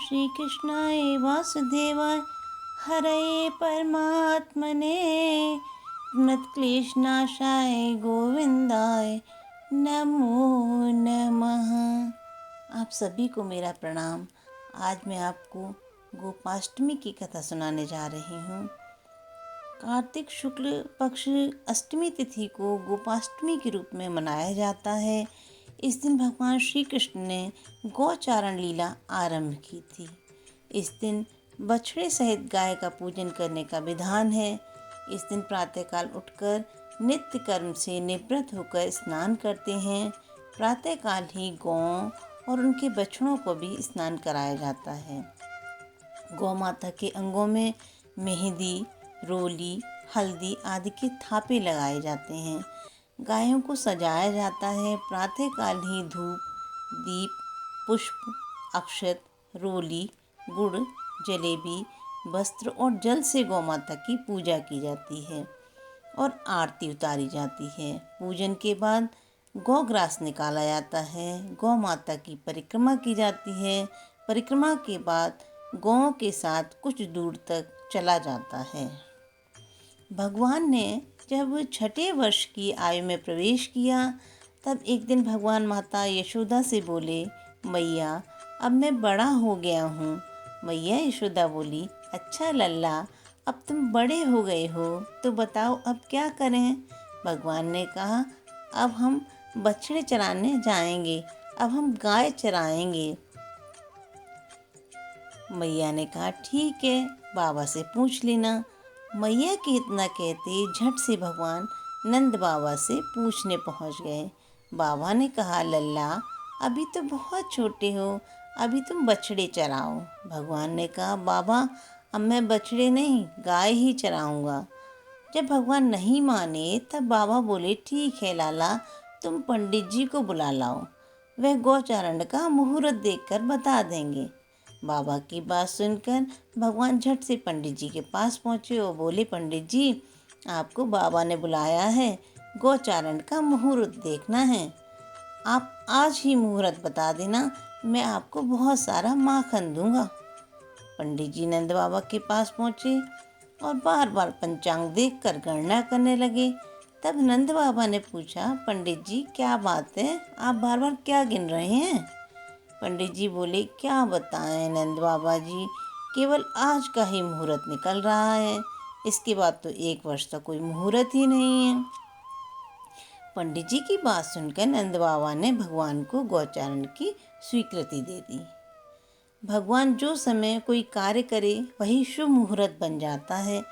श्रीकृष्णाय वासुदेवाय हरये परमात्मने प्रणतक्लेशनाशाय गोविंदाय नमो नमः। आप सभी को मेरा प्रणाम। आज मैं आपको गोपाष्टमी की कथा सुनाने जा रही हूँ। कार्तिक शुक्ल पक्ष अष्टमी तिथि को गोपाष्टमी के रूप में मनाया जाता है। इस दिन भगवान श्री कृष्ण ने गौचारण लीला आरंभ की थी। इस दिन बछड़े सहित गाय का पूजन करने का विधान है। इस दिन प्रातःकाल उठकर नित्य कर्म से निवृत्त होकर स्नान करते हैं। प्रातःकाल ही गौओं और उनके बछड़ों को भी स्नान कराया जाता है। गौ माता के अंगों में मेहंदी, रोली, हल्दी आदि के थापे लगाए जाते हैं। गायों को सजाया जाता है। प्रातःकाल ही धूप, दीप, पुष्प, अक्षत, रोली, गुड़, जलेबी, वस्त्र और जल से गौ माता की पूजा की जाती है और आरती उतारी जाती है। पूजन के बाद गौग्रास निकाला जाता है। गौ माता की परिक्रमा की जाती है। परिक्रमा के बाद गौओं के साथ कुछ दूर तक चला जाता है। भगवान ने जब छठे वर्ष की आयु में प्रवेश किया तब एक दिन भगवान माता यशोदा से बोले, मैया अब मैं बड़ा हो गया हूँ। मैया यशोदा बोली, अच्छा लल्ला, अब तुम बड़े हो गए हो तो बताओ अब क्या करें। भगवान ने कहा, अब हम बछड़े चराने जाएंगे, अब हम गाय चराएंगे। मैया ने कहा, ठीक है, बाबा से पूछ लेना। मैया के इतना कहते झट से भगवान नंद बाबा से पूछने पहुंच गए। बाबा ने कहा, लल्ला अभी तो बहुत छोटे हो, अभी तुम बछड़े चराओ। भगवान ने कहा, बाबा अब मैं बछड़े नहीं गाय ही चराऊंगा। जब भगवान नहीं माने तब बाबा बोले, ठीक है लाला, तुम पंडित जी को बुला लाओ, वह गौचारण का मुहूर्त देखकर बता देंगे। बाबा की बात सुनकर भगवान झट से पंडित जी के पास पहुँचे और बोले, पंडित जी आपको बाबा ने बुलाया है, गौचारण का मुहूर्त देखना है। आप आज ही मुहूर्त बता देना, मैं आपको बहुत सारा माखन दूंगा। पंडित जी नंद बाबा के पास पहुँचे और बार बार पंचांग देखकर गणना करने लगे। तब नंद बाबा ने पूछा, पंडित जी क्या बात है, आप बार बार क्या गिन रहे हैं। पंडित जी बोले, क्या बताएं नंद बाबा जी, केवल आज का ही मुहूर्त निकल रहा है, इसके बाद तो 1 वर्ष तक कोई मुहूर्त ही नहीं है। पंडित जी की बात सुनकर नंद बाबा ने भगवान को गौचारण की स्वीकृति दे दी। भगवान जो समय कोई कार्य करे वही शुभ मुहूर्त बन जाता है।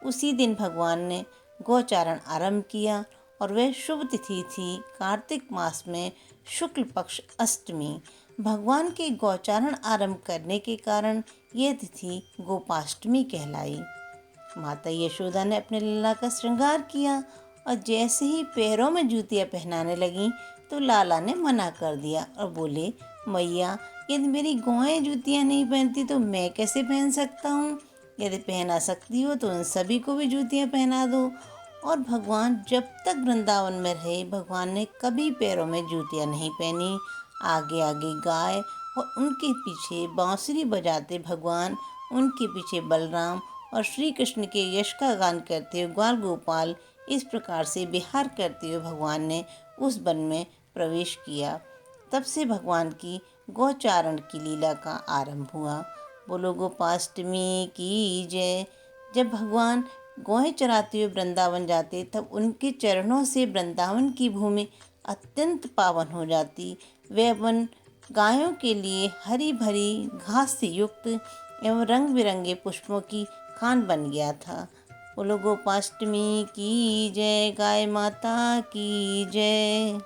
उसी दिन भगवान ने गौचारण आरंभ किया और वह शुभ तिथि थी कार्तिक मास में शुक्ल पक्ष अष्टमी। भगवान के गौचारण आरंभ करने के कारण यह तिथि गोपाष्टमी कहलाई। माता यशोदा ने अपने लल्ला का श्रृंगार किया और जैसे ही पैरों में जूतियाँ पहनाने लगी तो लाला ने मना कर दिया और बोले, मैया यदि मेरी गौएं जूतियाँ नहीं पहनती तो मैं कैसे पहन सकता हूँ। यदि पहना सकती हो तो उन सभी को भी जूतियाँ पहना दो। और भगवान जब तक वृंदावन में रहे भगवान ने कभी पैरों में जूतियाँ नहीं पहनी। आगे आगे गाय और उनके पीछे बांसुरी बजाते भगवान, उनके पीछे बलराम और श्री कृष्ण के यश का गान करते हुए ग्वाल गोपाल, इस प्रकार से विहार करते हुए भगवान ने उस वन में प्रवेश किया। तब से भगवान की गौचारण की लीला का आरंभ हुआ। बोलो गोपाष्टमी की जय। जब भगवान गौएं चराते हुए वृंदावन जाते तब उनके चरणों से वृंदावन की भूमि अत्यंत पावन हो जाती। वह वन गायों के लिए हरी भरी घास से युक्त एवं रंग बिरंगे पुष्पों की खान बन गया था। बोलो गोपाष्टमी की जय, गाय माता की जय।